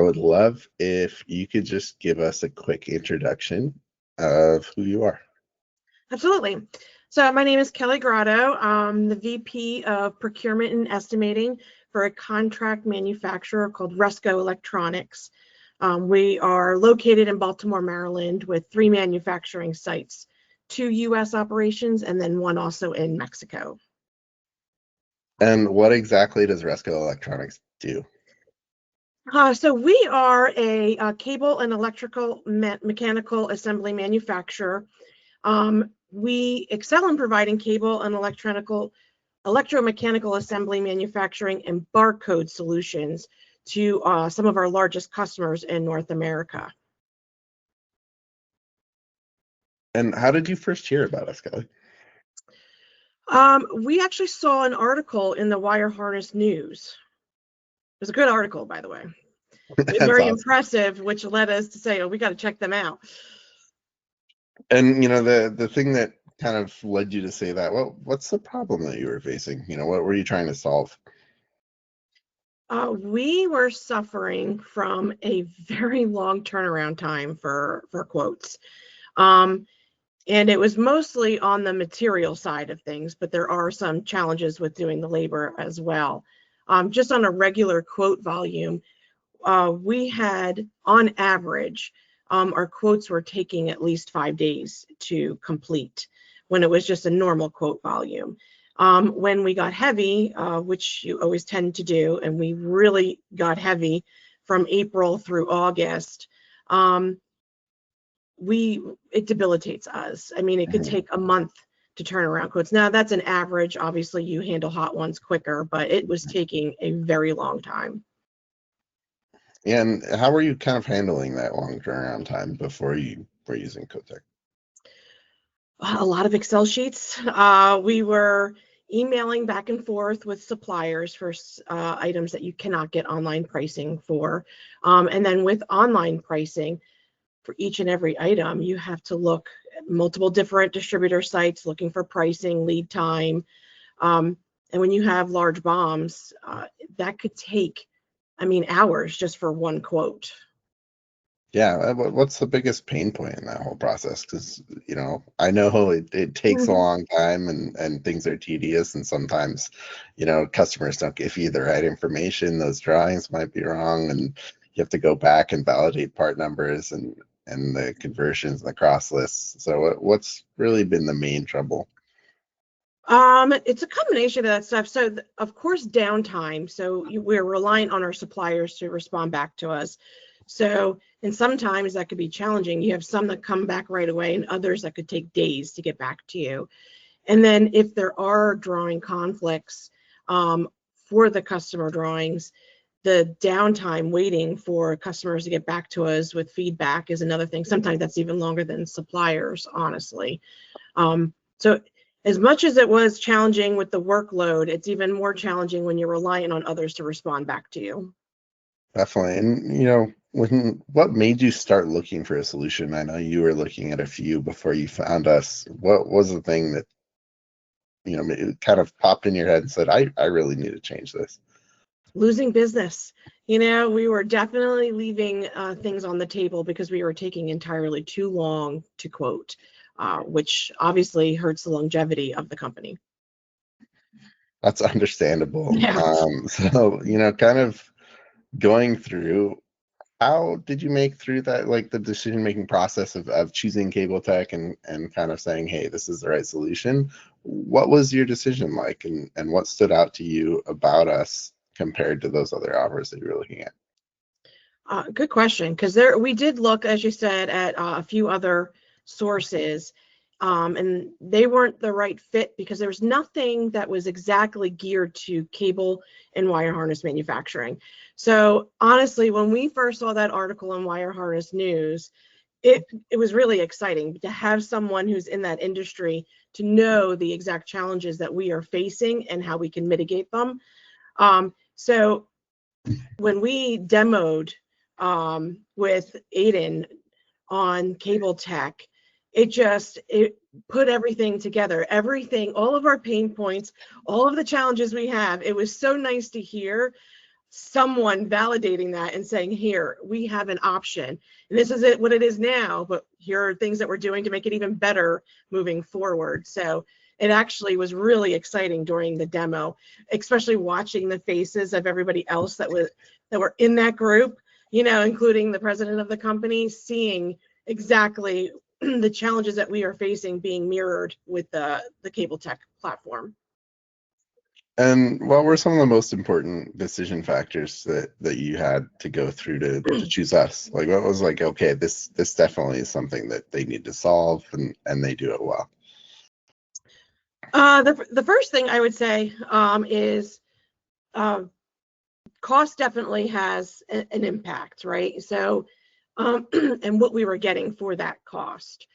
I would love if you could just give us a quick introduction of who you are. Absolutely. So my name is Kelly Grato. I'm the VP of Procurement and Estimating for a contract manufacturer called Resco Electronics. We are located in Baltimore, Maryland, with 3 manufacturing sites, 2 U.S. operations, and then 1 also in Mexico. And what exactly does Resco Electronics do? So we are a cable and electrical mechanical assembly manufacturer. We excel in providing cable and electromechanical assembly manufacturing and barcode solutions to some of our largest customers in North America. And how did you first hear about us, Kelly? We actually saw an article in the Wire Harness News. It was a good article, by the way. It was very awesome. impressive, which led us to say, oh, we got to check them out. And the thing that kind of led you to say that, well, what's the problem that you were facing? What were you trying to solve? We were suffering from a very long turnaround time for quotes. And it was mostly on the material side of things, but there are some challenges with doing the labor as well. Just on a regular quote volume, we had, on average, our quotes were taking at least 5 days to complete when it was just a normal quote volume. When we got heavy, which you always tend to do, and we really got heavy from April through August, it debilitates us. I mean, it could take a month to turn around quotes. Now, that's an average. Obviously, you handle hot ones quicker, but it was taking a very long time. And how were you kind of handling that long turnaround time before you were using Cableteque? A lot of Excel sheets. We were emailing back and forth with suppliers for items that you cannot get online pricing for. And then with online pricing, for each and every item, you have to look at multiple different distributor sites looking for pricing, lead time. And when you have large BOMs, that could take, hours just for one quote. Yeah, what's the biggest pain point in that whole process? Because, I know it takes a long time and things are tedious, and sometimes, customers don't give you the right information. Those drawings might be wrong, and you have to go back and validate part numbers and the conversions and the cross lists. So what's really been the main trouble? It's a combination of that stuff. So of course, downtime. So we're reliant on our suppliers to respond back to us. So, and sometimes that could be challenging. You have some that come back right away and others that could take days to get back to you. And then if there are drawing conflicts for the customer drawings, the downtime waiting for customers to get back to us with feedback is another thing. Sometimes that's even longer than suppliers, honestly. So as much as it was challenging with the workload, it's even more challenging when you're relying on others to respond back to you. Definitely. And, what made you start looking for a solution? I know you were looking at a few before you found us. What was the thing that, it kind of popped in your head and said, I really need to change this? Losing business. We were definitely leaving things on the table because we were taking entirely too long to quote, which obviously hurts the longevity of the company. That's understandable. Yeah. So, kind of going through, how did you make through that, like the decision-making process of choosing Cableteque and kind of saying, hey, this is the right solution? What was your decision like, and what stood out to you about us compared to those other offers that you were looking at? Good question, because we did look, as you said, at a few other sources, and they weren't the right fit because there was nothing that was exactly geared to cable and wire harness manufacturing. So honestly, when we first saw that article in Wire Harness News, it was really exciting to have someone who's in that industry to know the exact challenges that we are facing and how we can mitigate them. So when we demoed with Aiden on Cableteque, it put everything together, all of our pain points, all of the challenges we have. It was so nice to hear someone validating that and saying, here, we have an option. And this is what it is now, but here are things that we're doing to make it even better moving forward. So it actually was really exciting during the demo, especially watching the faces of everybody else that were in that group, including the president of the company, seeing exactly the challenges that we are facing being mirrored with the Cableteque platform. And what were some of the most important decision factors that you had to go through to choose us? Like, what was like, okay, this definitely is something that they need to solve, and they do it well. The first thing I would say is cost definitely has an impact, right? So, and what we were getting for that cost,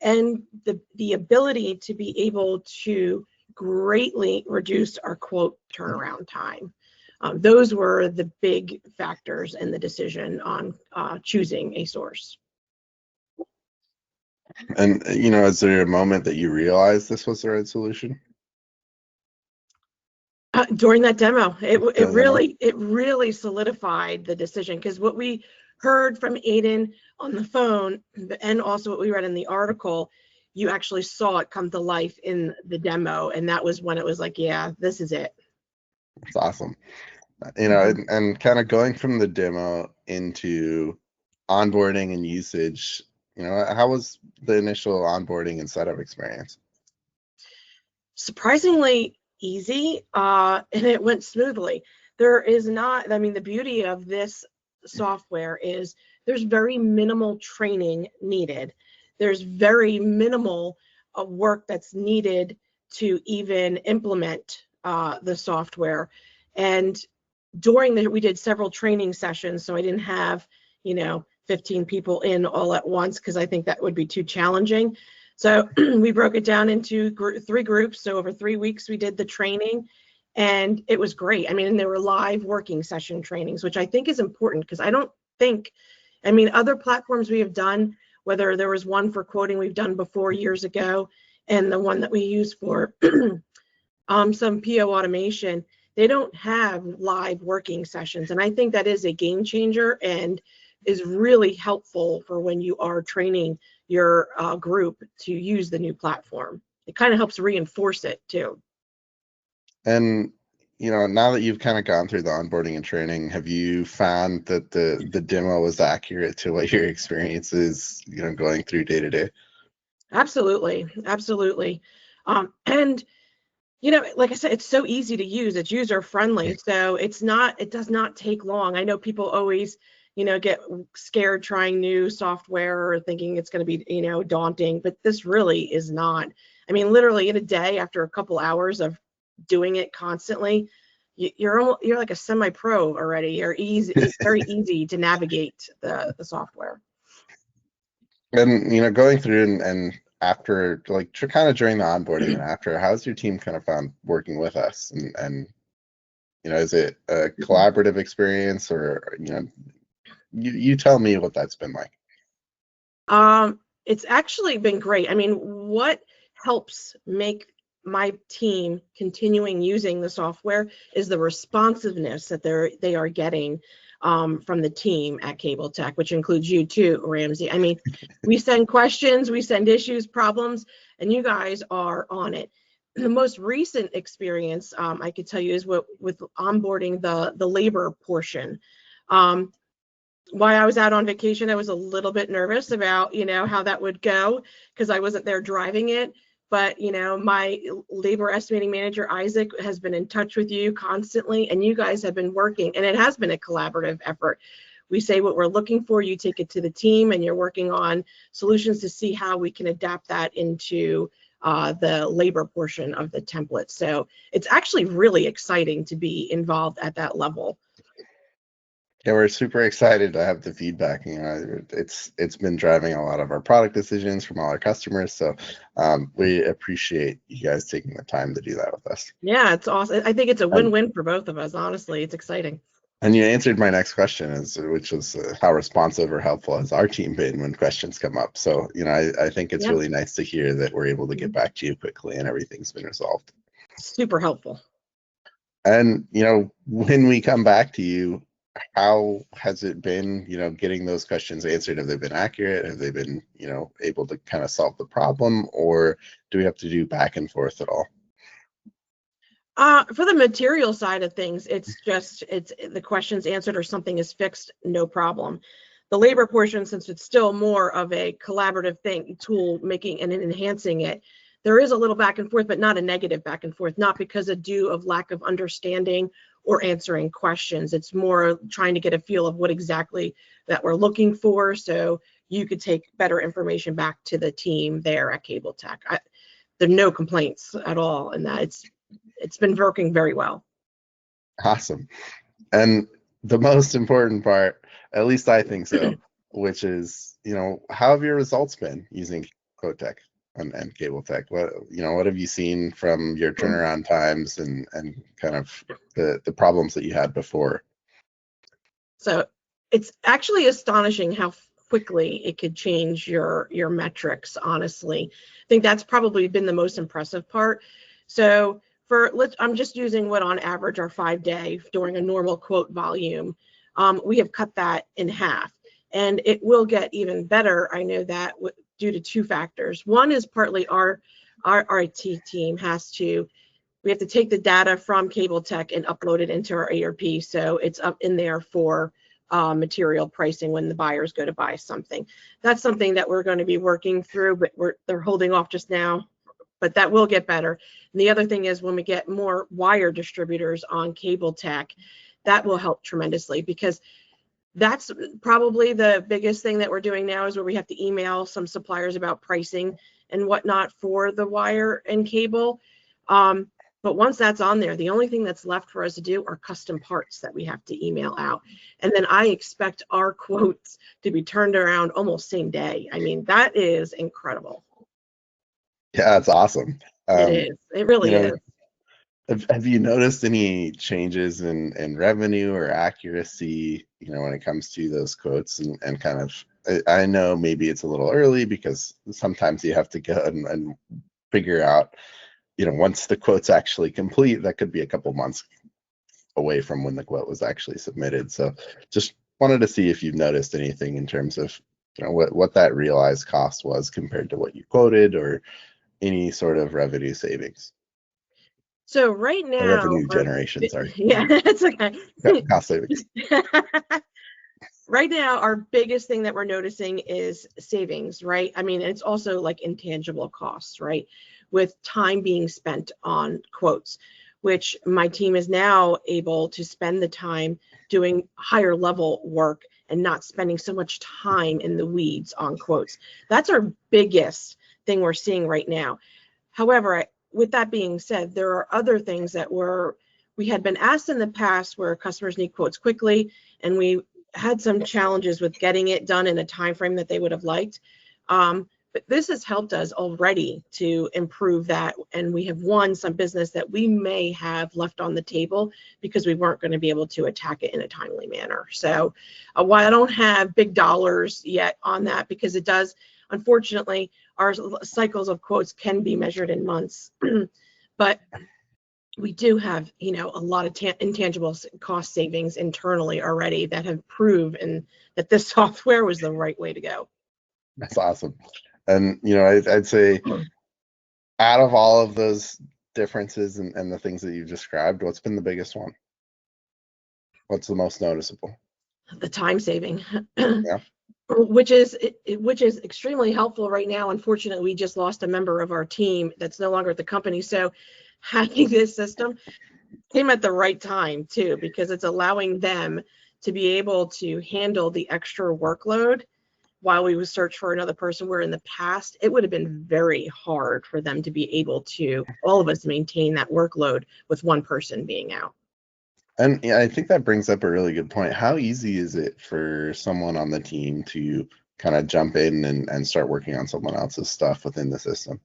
and the ability to be able to greatly reduce our quote turnaround time. Those were the big factors in the decision on choosing a source. And is there a moment that you realized this was the right solution? During that demo, it really solidified the decision, because what we heard from Aiden on the phone and also what we read in the article, you actually saw it come to life in the demo, and that was when it was like, yeah, this is it. It's awesome. And kind of going from the demo into onboarding and usage, how was the initial onboarding and setup experience? Surprisingly easy, and it went smoothly. There is not, the beauty of this software is there's very minimal training needed. There's very minimal work that's needed to even implement the software. And we did several training sessions, so I didn't have 15 people in all at once, because I think that would be too challenging. So we broke it down into 3 groups. So over 3 weeks, we did the training, and it was great. And there were live working session trainings, which I think is important, because I don't think, other platforms we have done, whether there was one for quoting we've done before years ago, and the one that we use for some PO automation, they don't have live working sessions. And I think that is a game changer and is really helpful for when you are training your group to use the new platform. It kind of helps reinforce it too. And now that you've kind of gone through the onboarding and training, have you found that the demo was accurate to what your experience is, going through day to day? Absolutely. And like I said, it's so easy to use. It's user friendly, so it does not take long. I know people always get scared trying new software or thinking it's going to be daunting, but this really is not. Literally in a day, after a couple hours of doing it constantly, you're like a semi-pro already. You're easy. It's very easy to navigate the software. And going through and after, like, kind of during the onboarding and after, how's your team kind of found working with us? And is it a collaborative experience, or you tell me what that's been like. It's actually been great. What helps make my team continuing using the software is the responsiveness that they are getting from the team at Cableteque, which includes you too, Ramsey. We send questions, we send issues, problems, and you guys are on it. The most recent experience I could tell you is with onboarding the labor portion. While I was out on vacation, I was a little bit nervous about, how that would go, because I wasn't there driving it. But, my labor estimating manager, Isaac, has been in touch with you constantly, and you guys have been working, and it has been a collaborative effort. We say what we're looking for, you take it to the team, and you're working on solutions to see how we can adapt that into the labor portion of the template. So it's actually really exciting to be involved at that level. Yeah, we're super excited to have the feedback. It's been driving a lot of our product decisions from all our customers. So we appreciate you guys taking the time to do that with us. Yeah, it's awesome. I think it's a win-win for both of us. Honestly, it's exciting. And you answered my next question, which was how responsive or helpful has our team been when questions come up. So I think it's really nice to hear that we're able to get back to you quickly and everything's been resolved. Super helpful. And, when we come back to you, how has it been, getting those questions answered? Have they been accurate? Have they been, able to kind of solve the problem, or do we have to do back and forth at all? For the material side of things, it's the questions answered or something is fixed, no problem. The labor portion, since it's still more of a collaborative tool, making and enhancing it, there is a little back and forth, but not a negative back and forth, not because of lack of understanding or answering questions. It's more trying to get a feel of what exactly that we're looking for, so you could take better information back to the team there at Cableteque. There are no complaints at all in that. It's been working very well. Awesome. And the most important part, at least I think so, which is, how have your results been using Cableteque and Cableteque? What have you seen from your turnaround times and kind of the problems that you had before? So it's actually astonishing how quickly it could change your metrics, honestly. I think that's probably been the most impressive part. So I'm just using what on average our 5-day during a normal quote volume. We have cut that in half, and it will get even better. I know that due to two factors. One is partly our IT team we have to take the data from Cableteque and upload it into our ERP, so it's up in there for material pricing when the buyers go to buy something. That's something that we're going to be working through, but they're holding off just now, but that will get better. And the other thing is when we get more wire distributors on Cableteque, that will help tremendously, because that's probably the biggest thing that we're doing now, is where we have to email some suppliers about pricing and whatnot for the wire and cable. But once that's on there, the only thing that's left for us to do are custom parts that we have to email out. And then I expect our quotes to be turned around almost same day. I mean, that is incredible. Yeah, that's awesome. It is. It really is. Have you noticed any changes in revenue or accuracy, when it comes to those quotes and kind of, I know maybe it's a little early because sometimes you have to go and figure out, once the quote's actually complete, that could be a couple months away from when the quote was actually submitted. So just wanted to see if you've noticed anything in terms of, what that realized cost was compared to what you quoted, or any sort of revenue savings. So right Or now, revenue generation, sorry. yeah, it's okay. Cost savings. Right now, our biggest thing that we're noticing is savings, right? I mean, it's also like intangible costs, right? With time being spent on quotes, which my team is now able to spend the time doing higher level work and not spending so much time in the weeds on quotes. That's our biggest thing we're seeing right now. However, with that being said, there are other things that we had been asked in the past where customers need quotes quickly, and we had some challenges with getting it done in a time frame that they would have liked. But this has helped us already to improve that, and we have won some business that we may have left on the table because we weren't going to be able to attack it in a timely manner. So while I don't have big dollars yet on that, because it does, unfortunately, our cycles of quotes can be measured in months, but we do have, a lot of intangible cost savings internally already that have proven that this software was the right way to go. That's awesome. And, I'd say out of all of those differences and the things that you've described, what's been the biggest one? What's the most noticeable? The time saving, Yeah. which is extremely helpful right now. Unfortunately, we just lost a member of our team that's no longer at the company. So having this system came at the right time too, because it's allowing them to be able to handle the extra workload while we would search for another person, where in the past it would have been very hard for them to be able to, all of us, maintain that workload with one person being out. And yeah, I think that brings up a really good point. How easy is it for someone on the team to kind of jump in and start working on someone else's stuff within the system?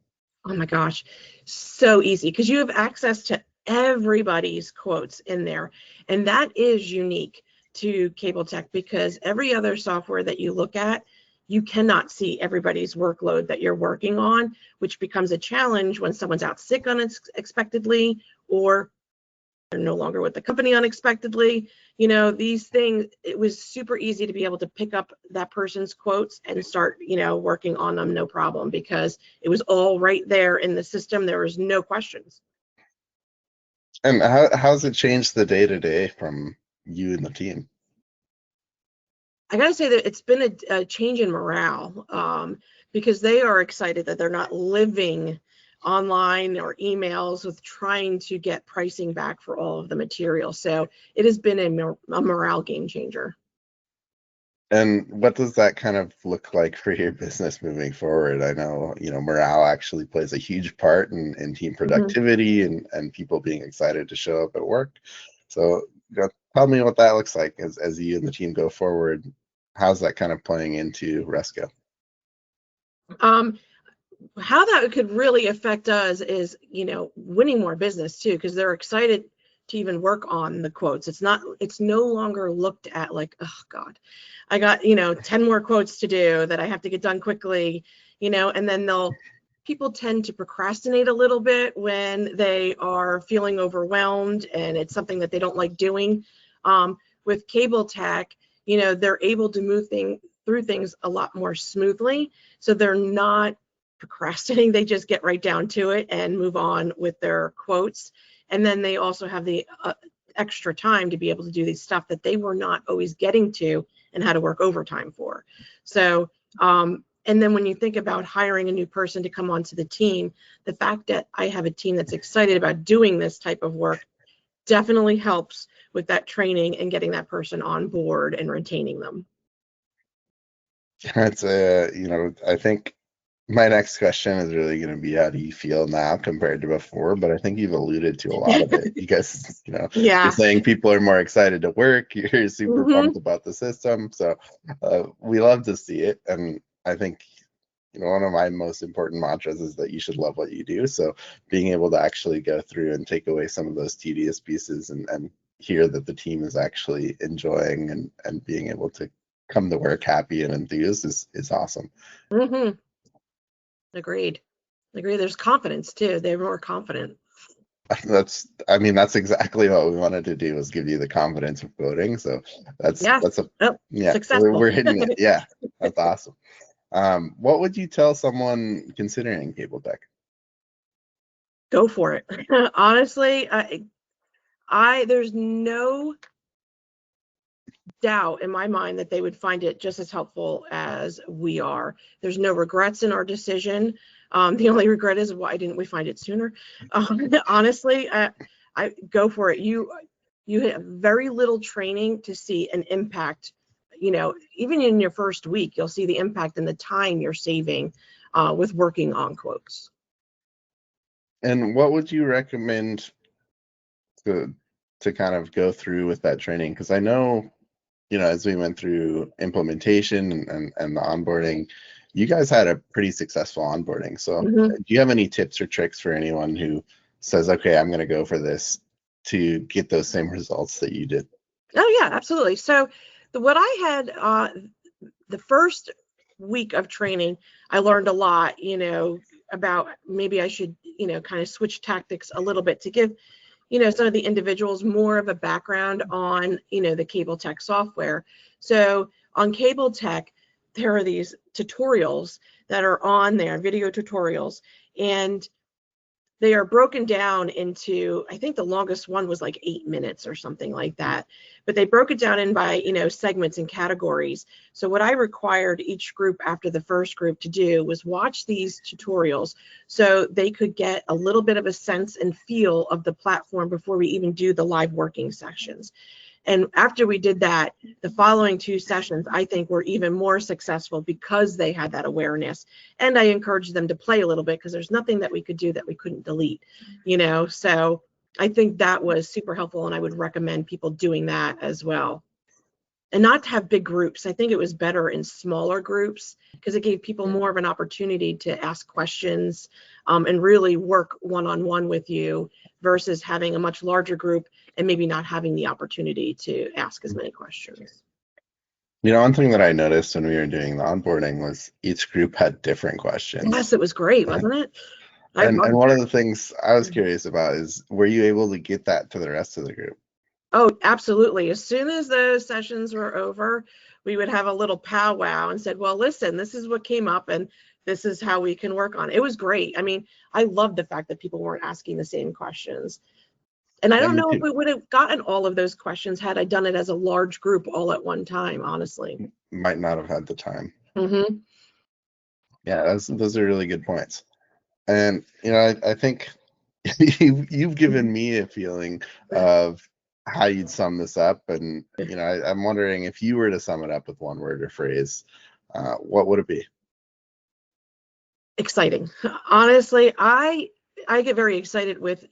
Oh my gosh, so easy, because you have access to everybody's quotes in there. And that is unique to Cableteque, because every other software that you look at, you cannot see everybody's workload that you're working on, which becomes a challenge when someone's out sick unexpectedly, or they're no longer with the company unexpectedly. You know, these things, it was super easy to be able to pick up that person's quotes and start, you know, working on them, no problem, because it was all right there in the system. There was no questions. And how's it changed the day to day from you and the team? I gotta say that it's been a change in morale, because they are excited that they're not living online or emails with trying to get pricing back for all of the material. So it has been a morale game changer. And what does that kind of look like for your business moving forward? I know, morale actually plays a huge part in team Mhm. productivity and people being excited to show up at work. So, tell me what that looks like as you and the team go forward. How's that kind of playing into Resco? Um, how that could really affect us is, you know, winning more business too, because they're excited to even work on the quotes. It's no longer looked at like, oh God, I got, you know, 10 more quotes to do that I have to get done quickly, you know, and then people tend to procrastinate a little bit when they are feeling overwhelmed and it's something that they don't like doing. With Cableteque, you know, they're able to move through things a lot more smoothly. So they're not procrastinating. They just get right down to it and move on with their quotes. And then they also have the extra time to be able to do these stuff that they were not always getting to and had to work overtime for. So, and then when you think about hiring a new person to come onto the team, the fact that I have a team that's excited about doing this type of work definitely helps with that training and getting that person on board and retaining them. That's I think my next question is really going to be how do you feel now compared to before? But I think you've alluded to a lot of it because, you're Yeah. saying people are more excited to work. You're super Hmm. pumped about the system. So we love to see it. And I think, one of my most important mantras is that you should love what you do. So being able to actually go through and take away some of those tedious pieces and hear that the team is actually enjoying and being able to come to work happy and enthused is awesome. Hmm. Agreed. Agreed. There's confidence too. They're more confident. That's exactly what we wanted to do was give you the confidence of coding. So that's Yeah. that's a Oh, yeah, successful. we're hitting it. Yeah, that's awesome. What would you tell someone considering Cableteque? Go for it. Honestly, there's no doubt in my mind that they would find it just as helpful as we are. There's no regrets in our decision. The only regret is why didn't we find it sooner? Honestly, I go for it. You have very little training to see an impact. You know, even in your first week, you'll see the impact and the time you're saving with working on quotes. And what would you recommend to to kind of go through with that training? Because I know, as we went through implementation and the onboarding, you guys had a pretty successful onboarding. So Mhm. do you have any tips or tricks for anyone who says, okay, I'm going to go for this to get those same results that you did? Oh yeah, absolutely. So what I had the first week of training, I learned a lot, you know, about maybe I should, you know, kind of switch tactics a little bit to give, you know, some of the individuals more of a background on, you know, the Cableteque software. So on Cableteque, there are these tutorials that are on there, video tutorials, and they are broken down into, I think the longest one was like 8 minutes or something like that, but they broke it down in by, you know, segments and categories. So what I required each group after the first group to do was watch these tutorials so they could get a little bit of a sense and feel of the platform before we even do the live working sessions. And after we did that, the following two sessions, I think, were even more successful because they had that awareness. And I encouraged them to play a little bit because there's nothing that we could do that we couldn't delete, you know? So I think that was super helpful. And I would recommend people doing that as well. And not to have big groups. I think it was better in smaller groups because it gave people more of an opportunity to ask questions and really work one-on-one with you versus having a much larger group and maybe not having the opportunity to ask as many questions. One thing that I noticed when we were doing the onboarding was each group had different questions. Yes, it was great, wasn't it? I And love one of that. the things I was curious about is, were you able to get that to the rest of the group? Oh, absolutely. As soon as those sessions were over, we would have a little powwow and said, well, listen, this is what came up and this is how we can work on it. It was great. I mean, I love the fact that people weren't asking the same questions. And I Yeah, don't me know if too. we would have gotten all of those questions had I done it as a large group all at one time, honestly. Might not have had the time. Hmm. Yeah, those are really good points. And I think you've given me a feeling of how you'd sum this up, and I'm wondering if you were to sum it up with one word or phrase, what would it be? Exciting. Honestly, I get very excited with,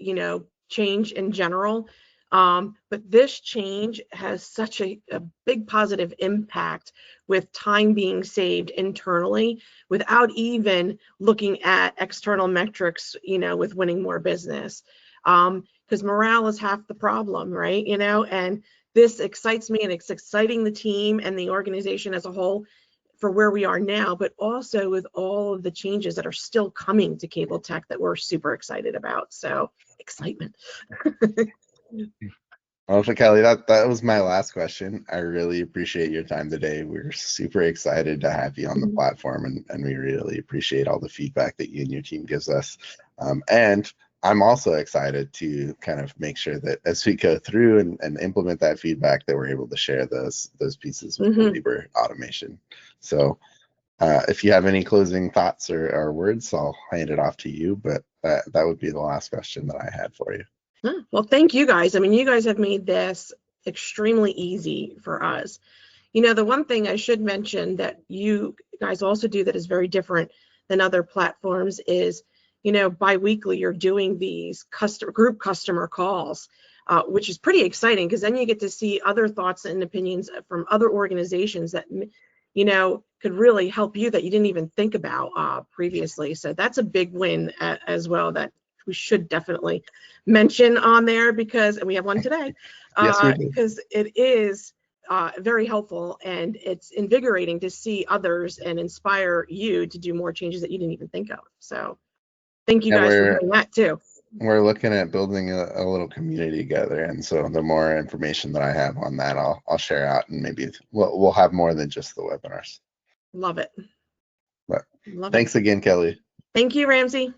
change in general. But this change has such a big positive impact with time being saved internally without even looking at external metrics, with winning more business. Because morale is half the problem, right? And this excites me and it's exciting the team and the organization as a whole for where we are now, but also with all of the changes that are still coming to Cableteque that we're super excited about. So excitement. Well, for Kelly, that was my last question. I really appreciate your time today. We're super excited to have you on the platform, and we really appreciate all the feedback that you and your team gives us. And I'm also excited to kind of make sure that as we go through and implement that feedback, that we're able to share those pieces with the labor automation. So if you have any closing thoughts or words, I'll hand it off to you, but that would be the last question that I had for you. Well, thank you guys. I mean, you guys have made this extremely easy for us. The one thing I should mention that you guys also do that is very different than other platforms is, biweekly you're doing these group customer calls, which is pretty exciting because then you get to see other thoughts and opinions from other organizations that, could really help you that you didn't even think about previously. So that's a big win as well that we should definitely mention on there because, and we have one today, Yes, we do. because it is very helpful and it's invigorating to see others and inspire you to do more changes that you didn't even think of. So thank you Yeah, guys for doing that too. we're looking at building a little community together, and so the more information that I have on that, I'll share out, and maybe we'll have more than just the webinars. Love it. But Love it. thanks again, Kelly. Thank you, Ramsey.